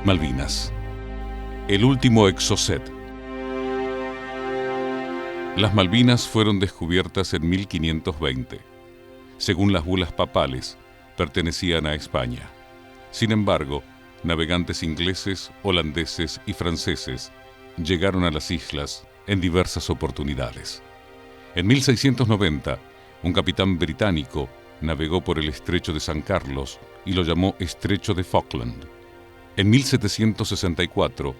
Malvinas. El último Exocet. Las Malvinas fueron descubiertas en 1520. Según las bulas papales, pertenecían a España. Sin embargo, navegantes ingleses, holandeses y franceses llegaron a las islas en diversas oportunidades. En 1690, un capitán británico navegó por el estrecho de San Carlos y lo llamó Estrecho de Falkland. En 1764,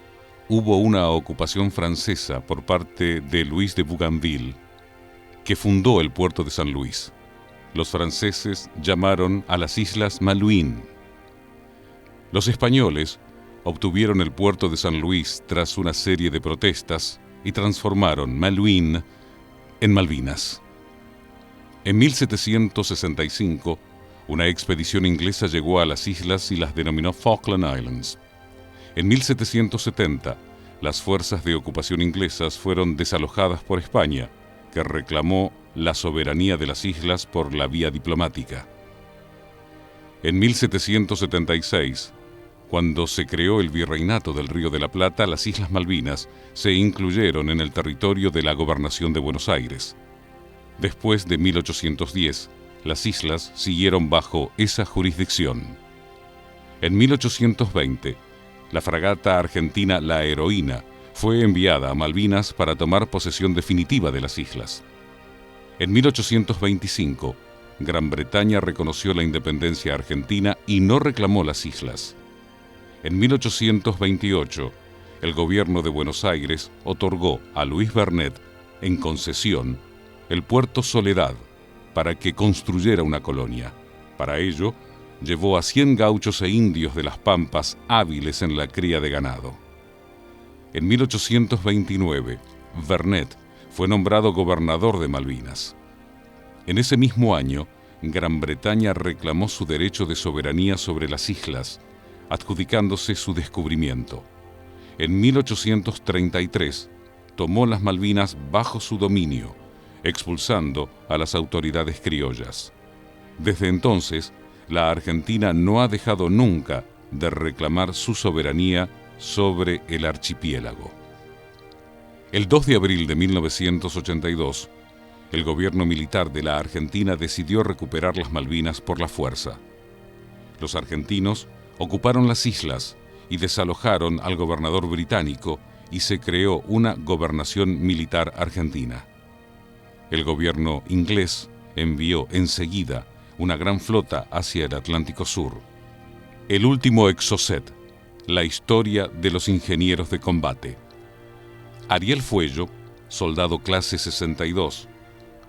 hubo una ocupación francesa por parte de Luis de Bougainville, que fundó el puerto de San Luis. Los franceses llamaron a las islas Malouines. Los españoles obtuvieron el puerto de San Luis tras una serie de protestas y transformaron Malouines en Malvinas. En 1765, una expedición inglesa llegó a las islas y las denominó Falkland Islands. En 1770, las fuerzas de ocupación inglesas fueron desalojadas por España, que reclamó la soberanía de las islas por la vía diplomática. En 1776, cuando se creó el Virreinato del Río de la Plata, las Islas Malvinas se incluyeron en el territorio de la Gobernación de Buenos Aires. Después de 1810, las islas siguieron bajo esa jurisdicción. En 1820, la fragata argentina La Heroína fue enviada a Malvinas para tomar posesión definitiva de las islas. En 1825, Gran Bretaña reconoció la independencia argentina y no reclamó las islas. En 1828, el gobierno de Buenos Aires otorgó a Luis Bernet, en concesión, el puerto Soledad para que construyera una colonia. Para ello, llevó a 100 gauchos e indios de las Pampas hábiles en la cría de ganado. En 1829, Bernet fue nombrado gobernador de Malvinas. En ese mismo año, Gran Bretaña reclamó su derecho de soberanía sobre las islas, adjudicándose su descubrimiento. En 1833, tomó las Malvinas bajo su dominio, expulsando a las autoridades criollas. Desde entonces, la Argentina no ha dejado nunca de reclamar su soberanía sobre el archipiélago. El 2 de abril de 1982, el gobierno militar de la Argentina decidió recuperar las Malvinas por la fuerza. Los argentinos ocuparon las islas y desalojaron al gobernador británico y se creó una gobernación militar argentina. El gobierno inglés envió enseguida una gran flota hacia el Atlántico Sur. El último Exocet, la historia de los ingenieros de combate. Ariel Fuello, soldado clase 62,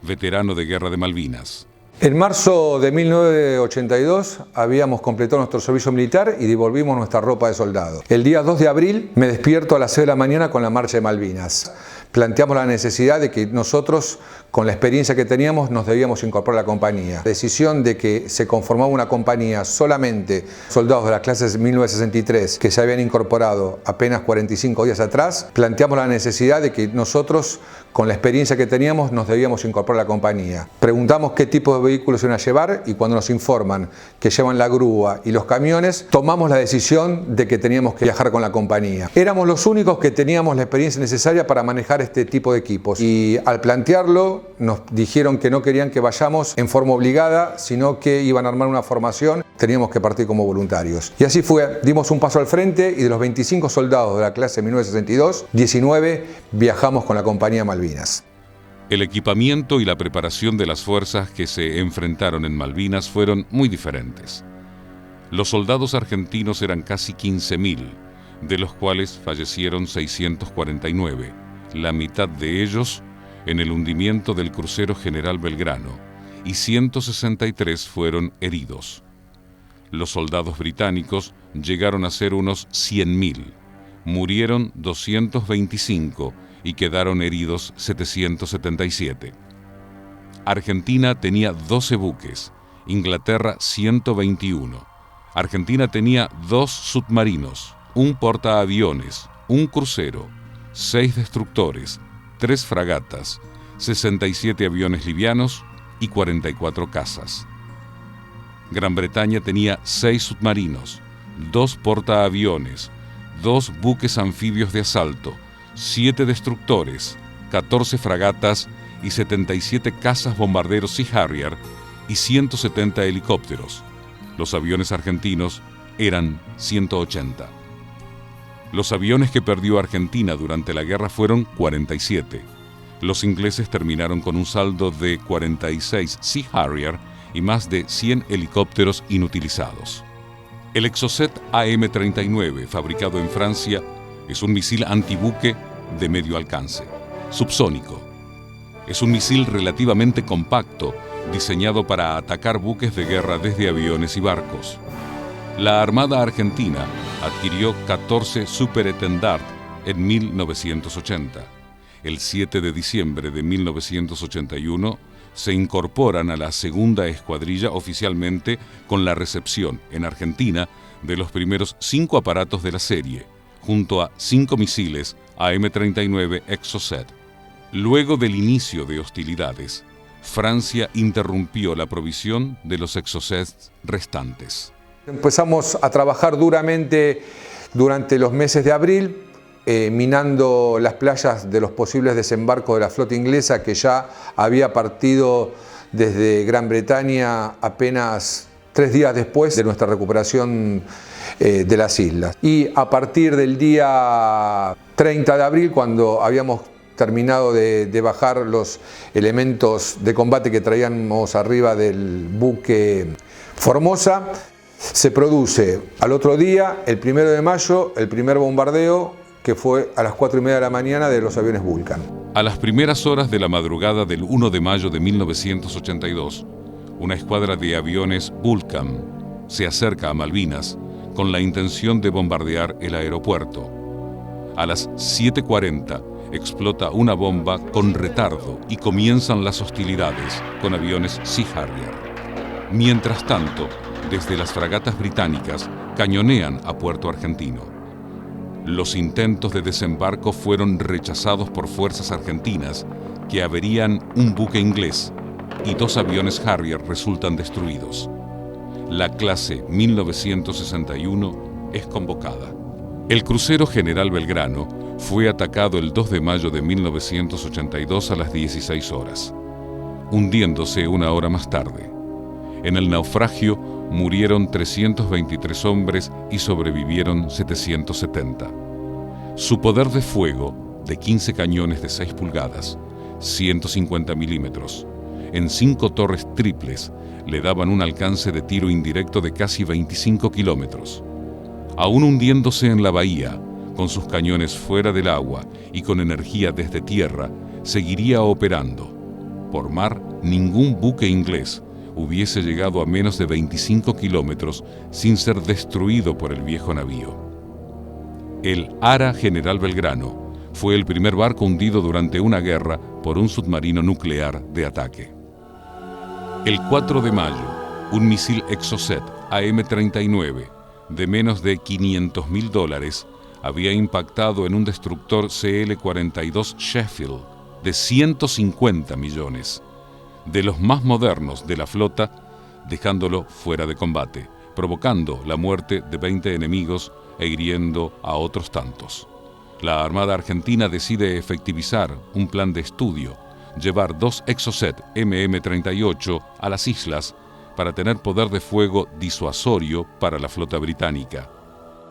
veterano de Guerra de Malvinas. En marzo de 1982 habíamos completado nuestro servicio militar y devolvimos nuestra ropa de soldado. El día 2 de abril me despierto a las 6 de la mañana con la marcha de Malvinas. Planteamos la necesidad de que nosotros, con la experiencia que teníamos, nos debíamos incorporar a la compañía. La decisión de que se conformaba una compañía solamente soldados de las clases 1963 que se habían incorporado apenas 45 días atrás, planteamos la necesidad de que nosotros, con la experiencia que teníamos, nos debíamos incorporar a la compañía. Preguntamos qué tipo de vehículos iban a llevar y cuando nos informan que llevan la grúa y los camiones, tomamos la decisión de que teníamos que viajar con la compañía. Éramos los únicos que teníamos la experiencia necesaria para manejar este tipo de equipos y al plantearlo nos dijeron que no querían que vayamos en forma obligada, sino que iban a armar una formación, teníamos que partir como voluntarios. Y así fue, dimos un paso al frente y de los 25 soldados de la clase 1962, 19 viajamos con la compañía Malvinas. El equipamiento y la preparación de las fuerzas que se enfrentaron en Malvinas fueron muy diferentes. Los soldados argentinos eran casi 15.000, de los cuales fallecieron 649, la mitad de ellos en el hundimiento del crucero General Belgrano, y 163 fueron heridos. Los soldados británicos llegaron a ser unos 100.000, murieron 225 y quedaron heridos 777. Argentina tenía 12 buques, Inglaterra 121. Argentina tenía 2 submarinos, un portaaviones, un crucero, 6 destructores, 3 fragatas, 67 aviones livianos y 44 cazas. Gran Bretaña tenía 6 submarinos, 2 portaaviones, 2 buques anfibios de asalto, 7 destructores, 14 fragatas y 77 cazas bombarderos Sea Harrier y 170 helicópteros. Los aviones argentinos eran 180. Los aviones que perdió Argentina durante la guerra fueron 47. Los ingleses terminaron con un saldo de 46 Sea Harrier y más de 100 helicópteros inutilizados. El Exocet AM-39, fabricado en Francia, es un misil antibuque de medio alcance, subsónico. Es un misil relativamente compacto, diseñado para atacar buques de guerra desde aviones y barcos. La Armada Argentina adquirió 14 Superétendard en 1980. El 7 de diciembre de 1981 se incorporan a la segunda escuadrilla oficialmente con la recepción en Argentina de los primeros 5 aparatos de la serie, junto a 5 misiles AM-39 Exocet. Luego del inicio de hostilidades, Francia interrumpió la provisión de los Exocets restantes. Empezamos a trabajar duramente durante los meses de abril, minando las playas de los posibles desembarcos de la flota inglesa que ya había partido desde Gran Bretaña apenas 3 días después de nuestra recuperación de las islas. Y a partir del día 30 de abril, cuando habíamos terminado de bajar los elementos de combate que traíamos arriba del buque Formosa, se produce al otro día, el 1 de mayo, el primer bombardeo, que fue a las 4:30 de la mañana de los aviones Vulcan. A las primeras horas de la madrugada del 1 de mayo de 1982, una escuadra de aviones Vulcan se acerca a Malvinas con la intención de bombardear el aeropuerto. A las 7:40 explota una bomba con retardo y comienzan las hostilidades con aviones Sea Harrier. Mientras tanto, desde las fragatas británicas cañonean a Puerto Argentino. Los intentos de desembarco fueron rechazados por fuerzas argentinas que averían un buque inglés y 2 aviones Harrier resultan destruidos. La clase 1961 es convocada. El crucero General Belgrano fue atacado el 2 de mayo de 1982 a las 16 horas, hundiéndose 1 hora más tarde. En el naufragio murieron 323 hombres y sobrevivieron 770. Su poder de fuego, de 15 cañones de 6 pulgadas, 150 milímetros, en 5 torres triples, le daban un alcance de tiro indirecto de casi 25 kilómetros. Aún hundiéndose en la bahía, con sus cañones fuera del agua y con energía desde tierra, seguiría operando. Por mar, ningún buque inglés hubiese llegado a menos de 25 kilómetros sin ser destruido por el viejo navío. El Ara General Belgrano fue el primer barco hundido durante una guerra por un submarino nuclear de ataque. El 4 de mayo, un misil Exocet AM-39 de menos de $500.000 había impactado en un destructor CL-42 Sheffield de 150 millones, de los más modernos de la flota, dejándolo fuera de combate, provocando la muerte de 20 enemigos e hiriendo a otros tantos. La Armada Argentina decide efectivizar un plan de estudio, llevar 2 Exocet MM-38 a las islas para tener poder de fuego disuasorio para la flota británica.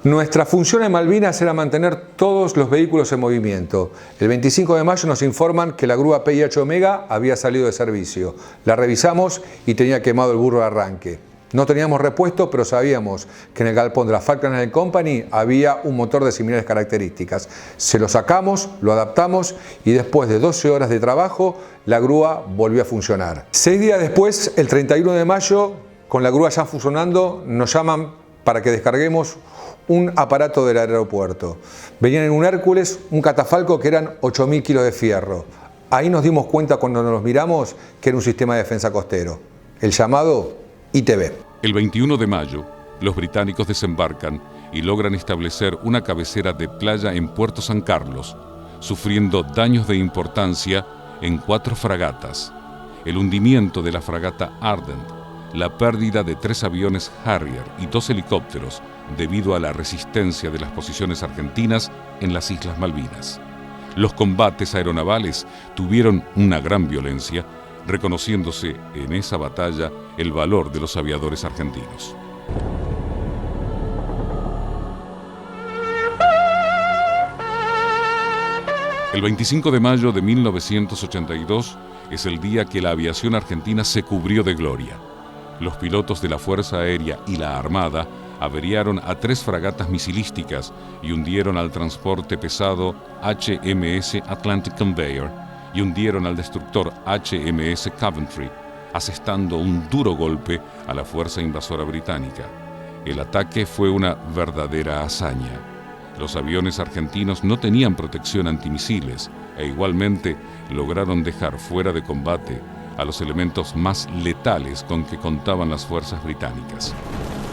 Nuestra función en Malvinas era mantener todos los vehículos en movimiento. El 25 de mayo nos informan que la grúa PIH Omega había salido de servicio. La revisamos y tenía quemado el burro de arranque. No teníamos repuesto, pero sabíamos que en el galpón de la Falkland Company había un motor de similares características. Se lo sacamos, lo adaptamos y después de 12 horas de trabajo, la grúa volvió a funcionar. 6 días después, el 31 de mayo, con la grúa ya funcionando, nos llaman para que descarguemos un aparato del aeropuerto. Venían en un Hércules, un catafalco que eran 8.000 kilos de fierro. Ahí nos dimos cuenta cuando nos miramos que era un sistema de defensa costero, el llamado ITB. El 21 de mayo, los británicos desembarcan y logran establecer una cabecera de playa en Puerto San Carlos, sufriendo daños de importancia en 4 fragatas. El hundimiento de la fragata Ardent, la pérdida de 3 aviones Harrier y 2 helicópteros debido a la resistencia de las posiciones argentinas en las Islas Malvinas. Los combates aeronavales tuvieron una gran violencia, reconociéndose en esa batalla el valor de los aviadores argentinos. El 25 de mayo de 1982 es el día que la aviación argentina se cubrió de gloria. Los pilotos de la Fuerza Aérea y la Armada averiaron a 3 fragatas misilísticas y hundieron al transporte pesado HMS Atlantic Conveyor y hundieron al destructor HMS Coventry, asestando un duro golpe a la fuerza invasora británica. El ataque fue una verdadera hazaña. Los aviones argentinos no tenían protección antimisiles e igualmente lograron dejar fuera de combate a los elementos más letales con que contaban las fuerzas británicas.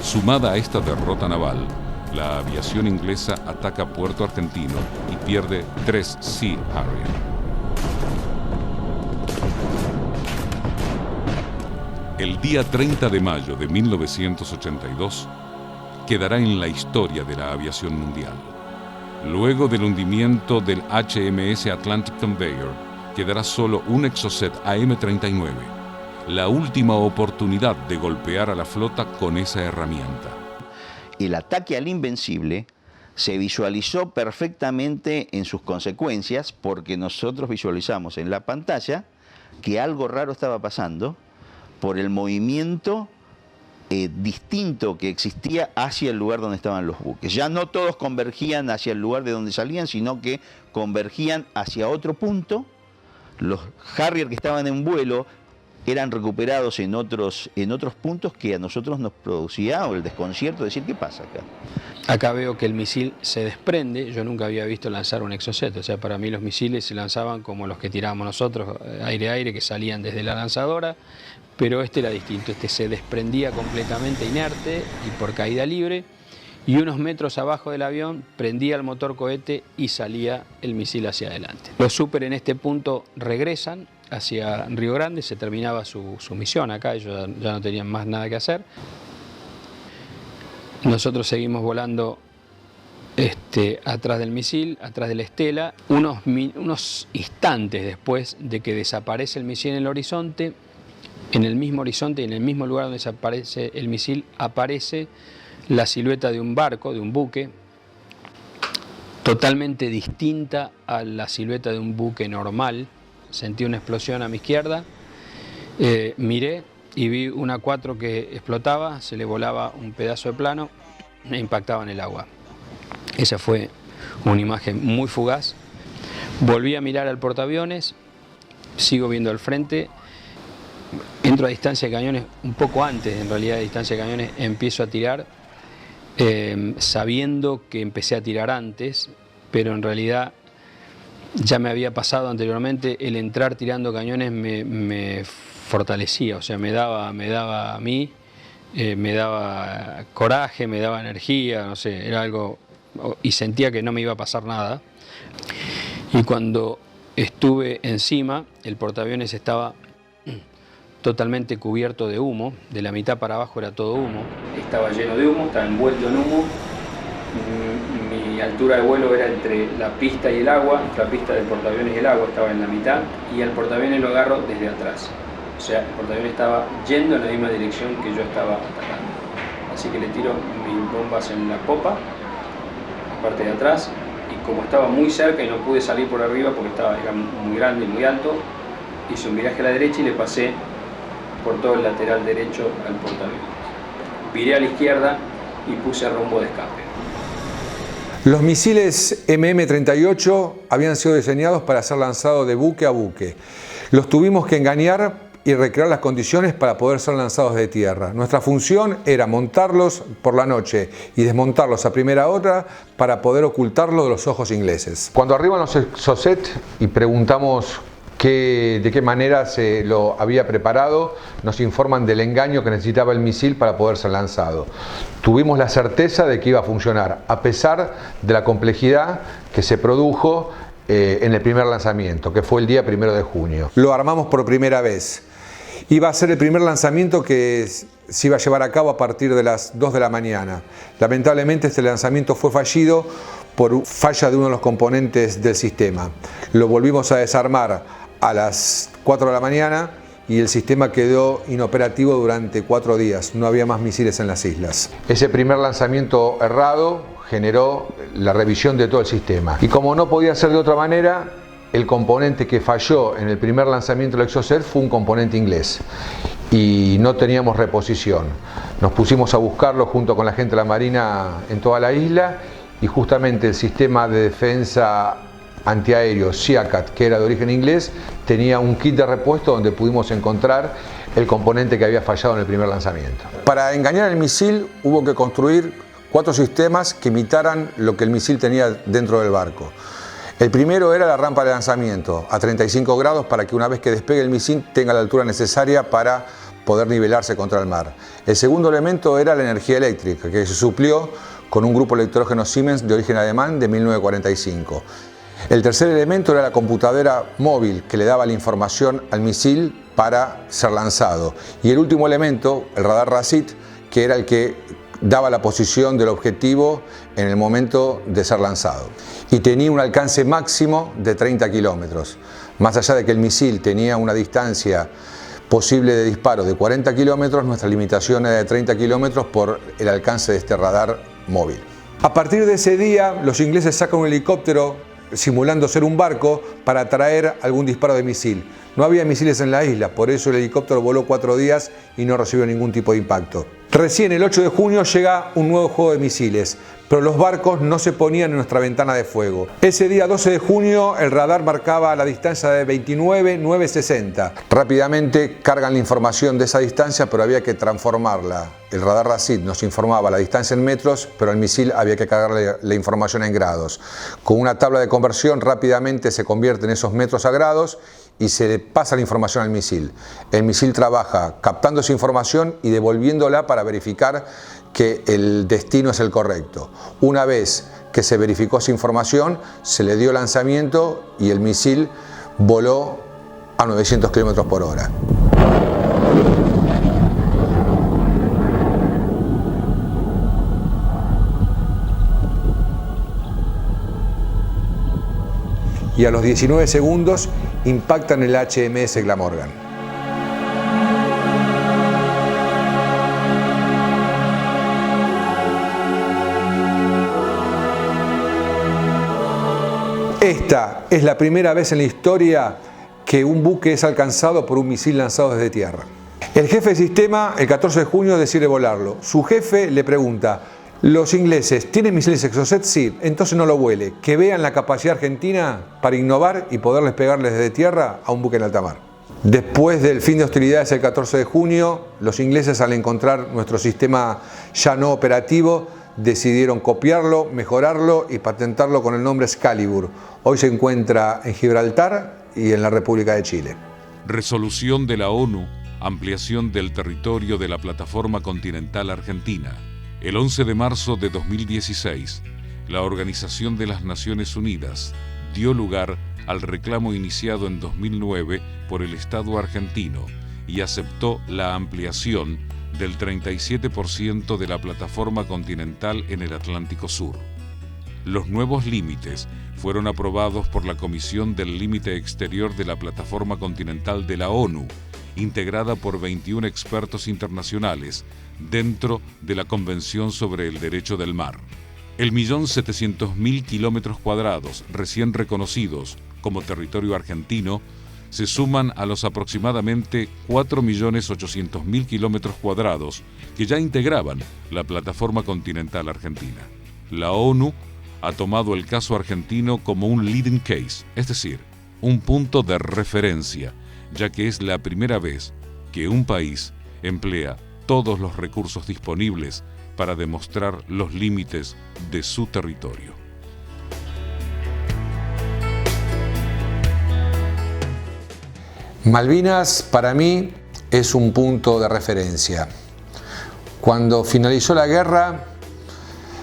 Sumada a esta derrota naval, la aviación inglesa ataca Puerto Argentino y pierde 3 Sea Harrier. El día 30 de mayo de 1982 quedará en la historia de la aviación mundial. Luego del hundimiento del HMS Atlantic Conveyor, quedará solo un Exocet AM-39, la última oportunidad de golpear a la flota con esa herramienta. El ataque al Invencible se visualizó perfectamente en sus consecuencias, porque nosotros visualizamos en la pantalla que algo raro estaba pasando por el movimiento distinto que existía hacia el lugar donde estaban los buques. Ya no todos convergían hacia el lugar de donde salían, sino que convergían hacia otro punto. Los Harrier que estaban en vuelo eran recuperados en otros puntos que a nosotros nos producía el desconcierto de decir, ¿qué pasa acá? Acá veo que el misil se desprende. Yo nunca había visto lanzar un Exocet, o sea, para mí los misiles se lanzaban como los que tirábamos nosotros, aire-aire, que salían desde la lanzadora, pero este era distinto, este se desprendía completamente inerte y por caída libre, y unos metros abajo del avión prendía el motor cohete y salía el misil hacia adelante. Los Super en este punto regresan hacia Río Grande, se terminaba su misión acá, ellos ya no tenían más nada que hacer. Nosotros seguimos volando atrás del misil, atrás de la estela. Unos instantes después de que desaparece el misil en el horizonte, en el mismo horizonte y en el mismo lugar donde desaparece el misil, aparece la silueta de un barco, de un buque, totalmente distinta a la silueta de un buque normal. Sentí una explosión a mi izquierda, miré y vi una 4 que explotaba, se le volaba un pedazo de plano e impactaba en el agua. Esa fue una imagen muy fugaz. Volví a mirar al portaaviones, sigo viendo al frente, entro a distancia de cañones, un poco antes en realidad de distancia de cañones, empiezo a tirar, sabiendo que empecé a tirar antes, pero en realidad ya me había pasado anteriormente. El entrar tirando cañones me fortalecía, o sea, me daba a mí, me daba coraje, me daba energía, no sé, era algo, y sentía que no me iba a pasar nada. Y cuando estuve encima, el portaaviones estaba totalmente cubierto de humo, de la mitad para abajo era todo humo. Estaba lleno de humo, estaba envuelto en humo. Mi altura de vuelo era entre la pista y el agua, la pista del portaaviones y el agua estaba en la mitad, y el portaaviones lo agarro desde atrás. O sea, el portaaviones estaba yendo en la misma dirección que yo estaba atacando. Así que le tiro mis bombas en la popa, la parte de atrás, y como estaba muy cerca y no pude salir por arriba porque era muy grande y muy alto, hice un viraje a la derecha y le pasé por todo el lateral derecho al portaaviones. Viré a la izquierda y puse rumbo de escape. Los misiles MM-38 habían sido diseñados para ser lanzados de buque a buque. Los tuvimos que engañar y recrear las condiciones para poder ser lanzados de tierra. Nuestra función era montarlos por la noche y desmontarlos a primera hora para poder ocultarlos de los ojos ingleses. Cuando arriban los Exocet y preguntamos de qué manera se lo había preparado, nos informan del engaño que necesitaba el misil para poder ser lanzado. Tuvimos la certeza de que iba a funcionar, a pesar de la complejidad que se produjo en el primer lanzamiento, que fue el día 1 de junio. Lo armamos por primera vez Iba a ser el primer lanzamiento que se iba a llevar a cabo a partir de las 2 de la mañana. Lamentablemente este lanzamiento fue fallido por falla de uno de los componentes del sistema. Lo volvimos a desarmar a las 4 de la mañana y el sistema quedó inoperativo durante 4 días. No había más misiles en las islas. Ese primer lanzamiento errado generó la revisión de todo el sistema. Y como no podía ser de otra manera, el componente que falló en el primer lanzamiento del Exocet fue un componente inglés y no teníamos reposición. Nos pusimos a buscarlo junto con la gente de la Marina en toda la isla y justamente el sistema de defensa antiaéreo SEACAT, que era de origen inglés, tenía un kit de repuesto donde pudimos encontrar el componente que había fallado en el primer lanzamiento. Para engañar el misil hubo que construir 4 sistemas que imitaran lo que el misil tenía dentro del barco. El primero era la rampa de lanzamiento a 35 grados para que una vez que despegue el misil tenga la altura necesaria para poder nivelarse contra el mar. El segundo elemento era la energía eléctrica, que se suplió con un grupo electrógeno Siemens de origen alemán de 1945. El tercer elemento era la computadora móvil que le daba la información al misil para ser lanzado. Y el último elemento, el radar RASIT, que era el que daba la posición del objetivo en el momento de ser lanzado. Y tenía un alcance máximo de 30 kilómetros. Más allá de que el misil tenía una distancia posible de disparo de 40 kilómetros, nuestra limitación era de 30 kilómetros por el alcance de este radar móvil. A partir de ese día, los ingleses sacan un helicóptero simulando ser un barco para traer algún disparo de misil. No había misiles en la isla, por eso el helicóptero voló 4 días y no recibió ningún tipo de impacto. Recién el 8 de junio llega un nuevo juego de misiles, pero los barcos no se ponían en nuestra ventana de fuego. Ese día 12 de junio el radar marcaba la distancia de 29,960. Rápidamente cargan la información de esa distancia, pero había que transformarla. El radar RASIT nos informaba la distancia en metros, pero al misil había que cargarle la información en grados. Con una tabla de conversión rápidamente se convierten esos metros a grados y se le pasa la información al misil. El misil trabaja captando esa información y devolviéndola para verificar que el destino es el correcto. Una vez que se verificó esa información, se le dio lanzamiento y el misil voló a 900 km por hora. Y a los 19 segundos impactan el HMS Glamorgan. Esta es la primera vez en la historia que un buque es alcanzado por un misil lanzado desde tierra. El jefe de sistema, el 14 de junio, decide volarlo. Su jefe le pregunta: ¿los ingleses tienen misiles Exocet? Sí, entonces no lo vuele. Que vean la capacidad argentina para innovar y poderles pegarles desde tierra a un buque en alta mar. Después del fin de hostilidades el 14 de junio, los ingleses, al encontrar nuestro sistema ya no operativo, decidieron copiarlo, mejorarlo y patentarlo con el nombre Excalibur. Hoy se encuentra en Gibraltar y en la República de Chile. Resolución de la ONU, ampliación del territorio de la plataforma continental argentina. El 11 de marzo de 2016, la Organización de las Naciones Unidas dio lugar al reclamo iniciado en 2009 por el Estado argentino y aceptó la ampliación del 37% de la plataforma continental en el Atlántico Sur. Los nuevos límites fueron aprobados por la Comisión del Límite Exterior de la Plataforma Continental de la ONU, integrada por 21 expertos internacionales dentro de la Convención sobre el Derecho del Mar. El 1.700.000 kilómetros cuadrados recién reconocidos como territorio argentino se suman a los aproximadamente 4.800.000 kilómetros cuadrados que ya integraban la plataforma continental argentina. La ONU ha tomado el caso argentino como un leading case, es decir, un punto de referencia, ya que es la primera vez que un país emplea todos los recursos disponibles para demostrar los límites de su territorio. Malvinas para mí es un punto de referencia. Cuando finalizó la guerra,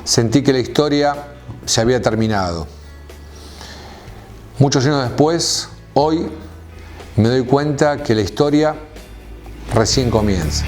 sentí que la historia se había terminado. Muchos años después, hoy, me doy cuenta que la historia recién comienza.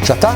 ¿Ya está?